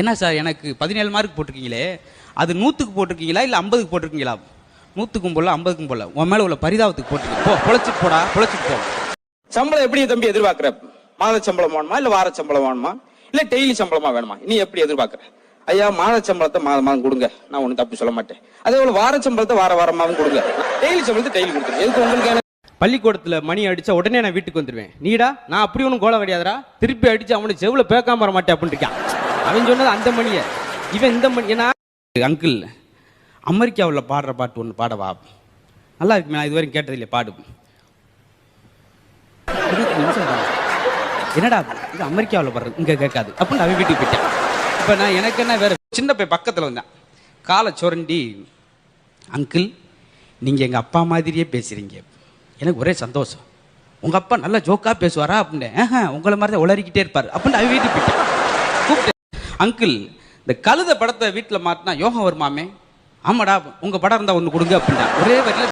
என்ன சார் எனக்கு 17 மார்க் போட்டிருக்கீங்களே, அது 100க்கு போட்டிருக்கீங்களா இல்லை 50க்கு போட்டிருக்கீங்களா? 100க்கும் போடல 50க்கும் போடல, உன் மேலே உள்ள பரிதாபத்துக்கு போட்டிருக்கீங்க, போ பொழைச்சிட்டு போடா, பொழைச்சிட்டு போ. சம்பளம் எப்படி தம்பி எதிர்பார்க்குற? மாத சம்பளம் வேணுமா இல்லை வார சம்பளம் வேணுமா இல்லை டெய்லி சம்பளமா வேணுமா? நீ எப்படி எதிர்பார்க்குற? ஐயா மாத சம்பளத்தை மாதம் கொடுங்க, நான் ஒன்றும் தப்பு சொல்ல மாட்டேன். அதே போல வார சம்பளத்தை வாரமாவும் கொடுங்க, டெய்லி சம்பளத்தை டெய்லி கொடுத்துருங்க. எதுக்கு உங்களுக்கு? பள்ளிக்கூடத்தில் மணி அடிச்சா உடனே நான் வீட்டுக்கு வந்துடுவேன். நீடா நான் அப்படி ஒன்றும் கோலம் கிடையாதுடா, திருப்பி அடிச்சு அவனுக்கு செவ்வளோ பேக்காம வர மாட்டேன் அப்படின்னு இருக்கான். அவன் சொன்னது அந்த மணியை, இவன் இந்த மணி. ஏன்னா அங்கிள் அமெரிக்காவில் பாடுற பாட்டு ஒன்று பாடவா? நல்லா இருக்குமே, நான் இதுவரைக்கும் கேட்டதில்லை, பாடு. என்னடா இது அமெரிக்காவில் பாடுறது, இங்கே கேட்காது அப்படின்னு அவன் வீட்டுக்கு போயிட்டான். இப்போ நான் எனக்கு என்ன வேறு சின்ன போய் பக்கத்தில் வந்தேன், காலை சுரண்டி, அங்கிள் நீங்கள் எங்கள் அப்பா மாதிரியே பேசுகிறீங்க, எனக்கு ஒரே சந்தோஷம். உங்கள் அப்பா நல்லா ஜோக்காக பேசுவாரா அப்படின்னு. உங்களை மாதிரி தான் உளறிக்கிட்டே இருப்பார் அப்படின்னு அவன் வீட்டுக்கு போயிட்டேன். கூப்பிட்டு, அங்கிள் இந்த கழுத படத்தை வீட்டில் மாட்டினா யோகம் வருமாமே? ஆமாடா, உங்கள் படம் இருந்தால் ஒன்று கொடுங்க அப்படின்னா ஒரே வரையில்